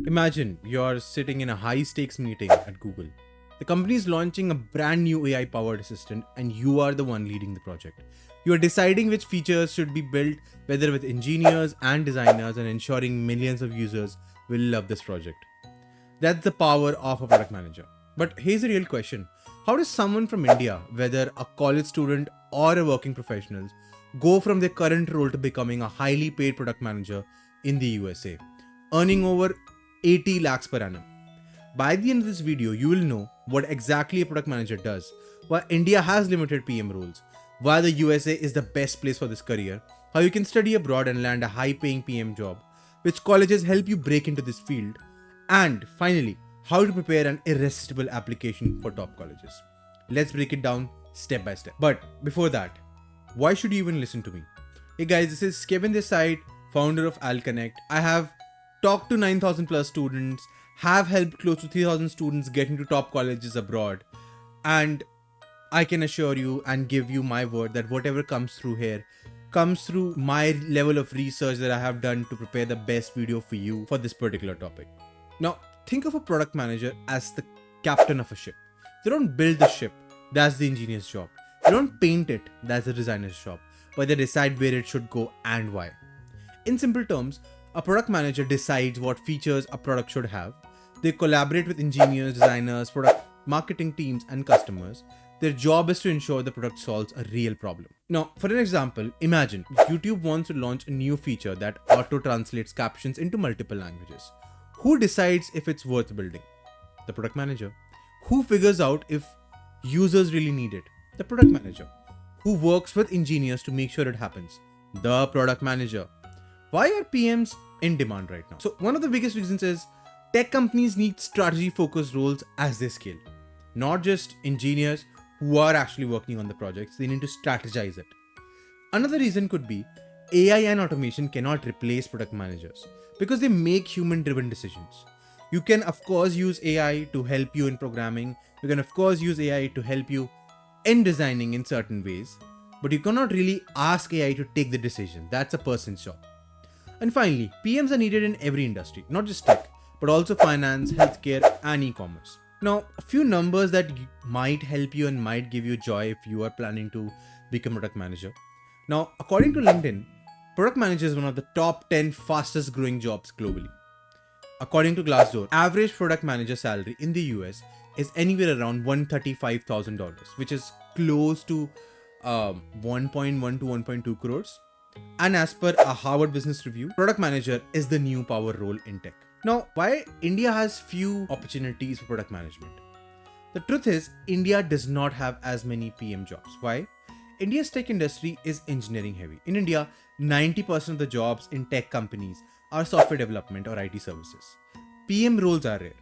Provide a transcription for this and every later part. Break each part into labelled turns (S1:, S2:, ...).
S1: Imagine you're sitting in a high stakes meeting at Google. The company is launching a brand new AI powered assistant, and you are the one leading the project. You are deciding which features should be built, whether with engineers and designers, and ensuring millions of users will love this project. That's the power of a product manager. But here's a real question: how does someone from India, whether a college student or a working professional, go from their current role to becoming a highly paid product manager in the USA, earning over 80 lakhs per annum? By the end of this video, you will know what exactly a product manager does, why India has limited PM roles, why the USA is the best place for this career, how you can study abroad and land a high paying PM job, which colleges help you break into this field, and finally, how to prepare an irresistible application for top colleges. Let's break it down step by step. But before that, why should you even listen to me? Hey guys, this is Kevin this side, founder of AlConnect. I have talked to 9,000 plus students, have helped close to 3,000 students get into top colleges abroad, and I can assure you and give you my word that whatever comes through here comes through my level of research that I have done to prepare the best video for you for this particular topic. Now, think of a product manager as the captain of a ship. They don't build the ship, that's the engineer's job. They don't paint it, that's the designer's job. But they decide where it should go and why. In simple terms, a product manager decides what features a product should have. They collaborate with engineers, designers, product marketing teams, and customers. Their job is to ensure the product solves a real problem. Now, for an example, imagine YouTube wants to launch a new feature that auto-translates captions into multiple languages. Who decides if it's worth building? The product manager. Who figures out if users really need it? The product manager. Who works with engineers to make sure it happens? The product manager. Why are PMs in demand right now? So one of the biggest reasons is tech companies need strategy focused roles as they scale. Not just engineers who are actually working on the projects, they need to strategize it. Another reason could be AI and automation cannot replace product managers because they make human driven decisions. You can of course use AI to help you in programming. You can of course use AI to help you in designing in certain ways, but you cannot really ask AI to take the decision. That's a person's job. And finally, PMs are needed in every industry, not just tech, but also finance, healthcare, and e-commerce. Now, a few numbers that might help you and might give you joy if you are planning to become a product manager. Now, according to LinkedIn, product manager is one of the top 10 fastest growing jobs globally. According to Glassdoor, average product manager salary in the US is anywhere around $135,000, which is close to 1.1 to 1.2 crores. And as per a Harvard Business Review, product manager is the new power role in tech. Now, why India has few opportunities for product management? The truth is, India does not have as many PM jobs. Why? India's tech industry is engineering heavy. In India, 90% of the jobs in tech companies are software development or IT services. PM roles are rare.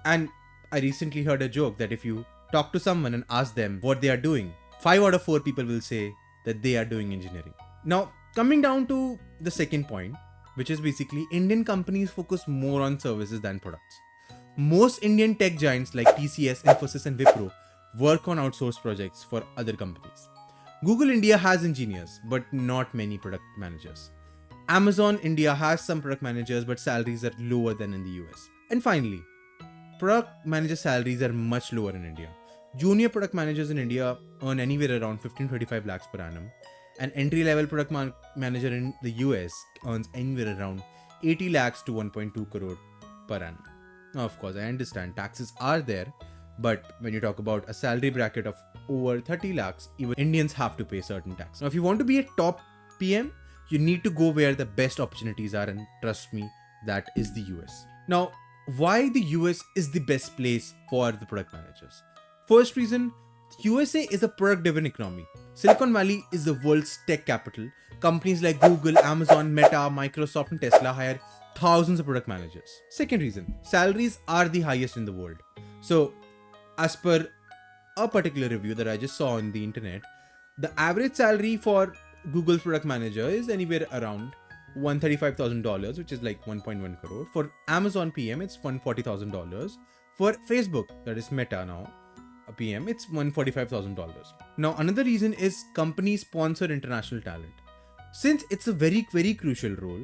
S1: And I recently heard a joke that if you talk to someone and ask them what they are doing, 5 out of 4 people will say that they are doing engineering. Now, coming down to the second point, which is basically Indian companies focus more on services than products. Most Indian tech giants like TCS, Infosys, and Wipro work on outsourced projects for other companies. Google India has engineers, but not many product managers. Amazon India has some product managers, but salaries are lower than in the US. And finally, product manager salaries are much lower in India. Junior product managers in India earn anywhere around 15 to 25 lakhs per annum. An entry-level product manager in the US earns anywhere around 80 lakhs to 1.2 crore per annum. Now, of course, I understand taxes are there, but when you talk about a salary bracket of over 30 lakhs, even Indians have to pay certain tax. Now, if you want to be a top PM, you need to go where the best opportunities are, and trust me, that is the US. Now, why the US is the best place for the product managers? First reason, USA is a product-driven economy. Silicon Valley is the world's tech capital. Companies like Google, Amazon, Meta, Microsoft, and Tesla hire thousands of product managers. Second reason, salaries are the highest in the world. So, as per a particular review that I just saw on the internet, the average salary for Google's product manager is anywhere around $135,000, which is like 1.1 crore. For Amazon PM, it's $140,000. For Facebook, that is Meta now, a PM, it's $145,000. Now, another reason is companies sponsor international talent. Since it's a very, very crucial role,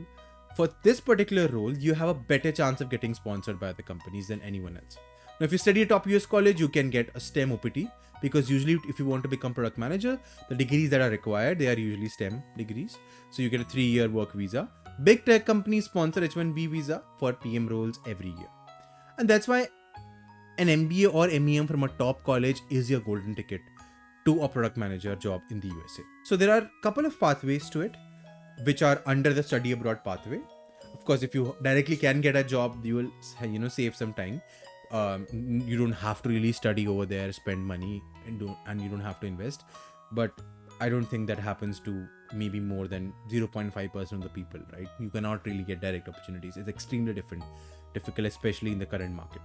S1: for this particular role, you have a better chance of getting sponsored by the companies than anyone else. Now, if you study at top US college, you can get a STEM OPT, because usually if you want to become product manager, the degrees that are required, they are usually STEM degrees. So you get a 3-year work visa. Big tech companies sponsor H1B visa for PM roles every year. And that's why an MBA or MEM from a top college is your golden ticket to a product manager job in the USA. So there are a couple of pathways to it, which are under the study abroad pathway. Of course, if you directly can get a job, you will save some time. You don't have to really study over there, spend money, and you don't have to invest. But I don't think that happens to maybe more than 0.5% of the people, right? You cannot really get direct opportunities. It's extremely difficult, especially in the current market.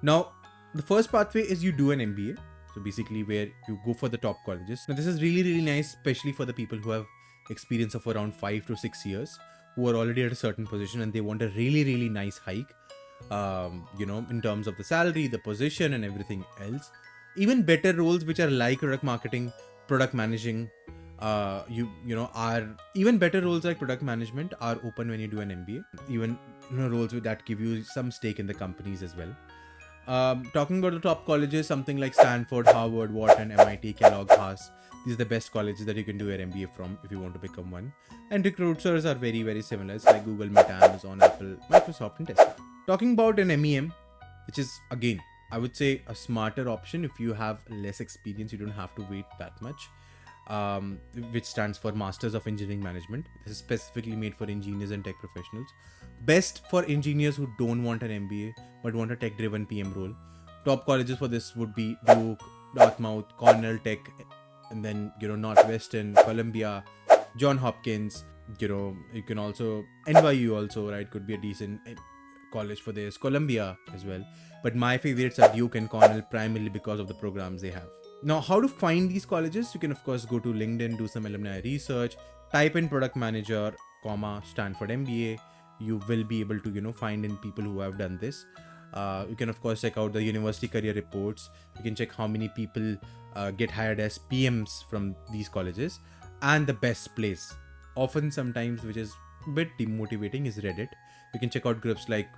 S1: Now, the first pathway is you do an MBA. So basically where you go for the top colleges. Now, this is really nice, especially for the people who have experience of around 5 to 6 years, who are already at a certain position and they want a really nice hike, in terms of the salary, the position and everything else. Even better roles which are like product marketing, product managing, are even better roles like product management are open when you do an MBA. Even roles with that give you some stake in the companies as well. Talking about the top colleges, something like Stanford, Harvard, Wharton, MIT, Kellogg, Haas. These are the best colleges that you can do your MBA from if you want to become one. And recruiters are very similar. It's like Google, Meta, Amazon, Apple, Microsoft, and Tesla. Talking about an MEM, which is again, I would say a smarter option if you have less experience. You don't have to wait that much. Which stands for Masters of Engineering Management. This is specifically made for engineers and tech professionals. Best for engineers who don't want an MBA but want a tech-driven PM role. Top colleges for this would be Duke, Dartmouth, Cornell Tech, and then Northwestern, Columbia, Johns Hopkins. You can also NYU also, right? Could be a decent college for this. Columbia as well. But my favorites are Duke and Cornell, primarily because of the programs they have. Now, how to find these colleges? You can of course go to LinkedIn, do some alumni research, type in product manager, Stanford MBA. You will be able to find in people who have done this. You can of course check out the university career reports. You can check how many people get hired as PMs from these colleges. And the best place, often sometimes which is a bit demotivating, is Reddit. You can check out groups like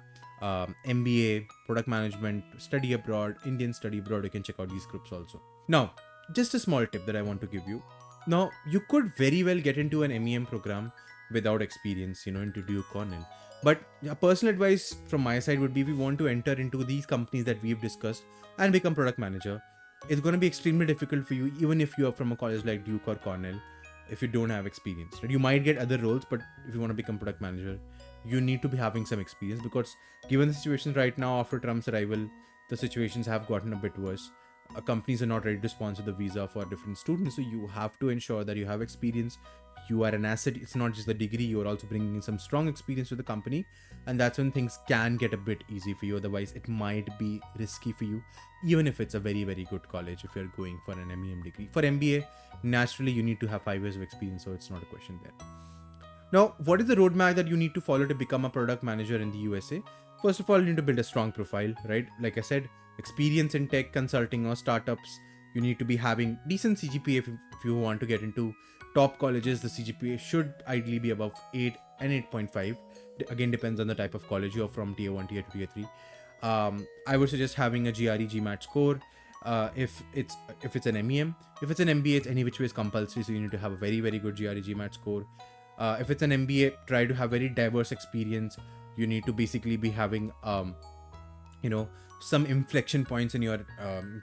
S1: MBA, product management, study abroad, Indian study abroad. You can check out these groups also. Now, just a small tip that I want to give you. Now, you could very well get into an MEM program without experience, into Duke Cornell. But a personal advice from my side would be, if you want to enter into these companies that we've discussed and become product manager, it's going to be extremely difficult for you, even if you are from a college like Duke or Cornell, if you don't have experience. Right? You might get other roles, but if you want to become product manager, you need to be having some experience, because given the situation right now after Trump's arrival, the situations have gotten a bit worse. Companies are not ready to sponsor the visa for different students, so you have to ensure that you have experience. You are an asset. It's not just the degree, you are also bringing in some strong experience to the company, and that's when things can get a bit easy for you. Otherwise, it might be risky for you, even if it's a very good college, if you're going for an MEM degree. For MBA, naturally you need to have 5 years of experience, so it's not a question there. Now, what is the roadmap that you need to follow to become a product manager in the USA? First of all, you need to build a strong profile, right? Like I said, experience in tech, consulting or startups. You need to be having decent CGPA if you want to get into top colleges. The CGPA should ideally be above 8 and 8.5. Again, depends on the type of college you're from, tier 1, tier 2, tier 3. I would suggest having a GRE GMAT score. If it's an MEM. If it's an MBA, it's any which way is compulsory, so you need to have a very good GRE GMAT score. If it's an MBA, try to have very diverse experience. You need to basically be having some inflection points in your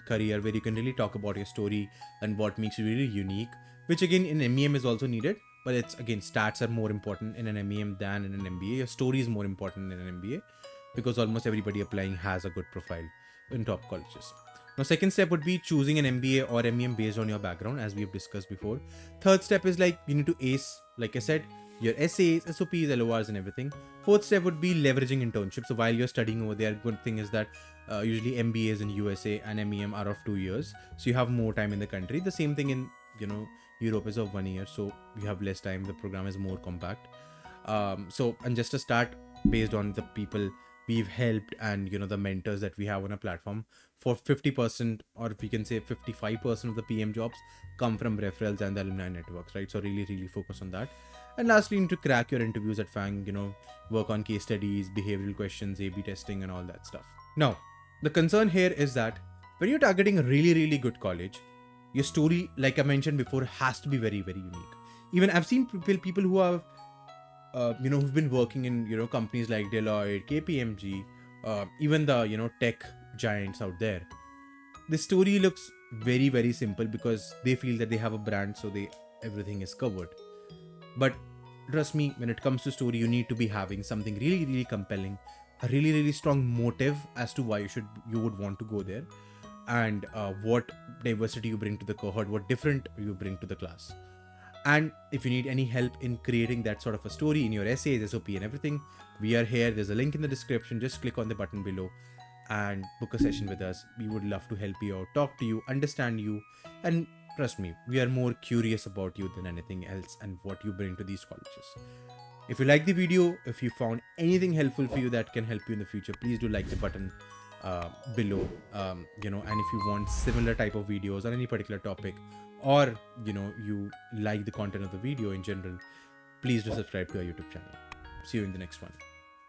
S1: career where you can really talk about your story and what makes you really unique, which again in MEM is also needed, but it's again, stats are more important in an MEM than in an MBA. Your story is more important in an MBA because almost everybody applying has a good profile in top colleges. Now, second step would be choosing an MBA or MEM based on your background, as we've discussed before. Third step is like you need to ace, like I said, your essays, SOPs, LORs and everything. Fourth step would be leveraging internships. So while you're studying over there, good thing is that usually MBAs in USA and MEM are of 2 years. So you have more time in the country. The same thing in, Europe is of 1 year. So you have less time. The program is more compact. And just to start, based on the people we've helped and, the mentors that we have on a platform, for 50%, or if we can say 55% of the PM jobs come from referrals and the alumni networks, right? So really focus on that. And lastly, you need to crack your interviews at FAANG, work on case studies, behavioral questions, A/B testing, and all that stuff. Now, the concern here is that when you're targeting a really, really good college, your story, like I mentioned before, has to be very, very unique. Even I've seen people who have, who've been working in, companies like Deloitte, KPMG, even the, tech giants out there. The story looks very, very simple because they feel that they have a brand, so everything is covered. But trust me, when it comes to story, you need to be having something really, really compelling, a really, really strong motive as to why you would want to go there, and what diversity you bring to the cohort, what different you bring to the class. And if you need any help in creating that sort of a story in your essays, SOP, and everything, we are here. There's a link in the description. Just click on the button below and book a session with us. We would love to help you out, talk to you, understand you, and trust me, we are more curious about you than anything else and what you bring to these colleges. If you like the video, if you found anything helpful for you that can help you in the future, please do like the button below. And if you want similar type of videos on any particular topic, or you like the content of the video in general, please do subscribe to our YouTube channel. See you in the next one.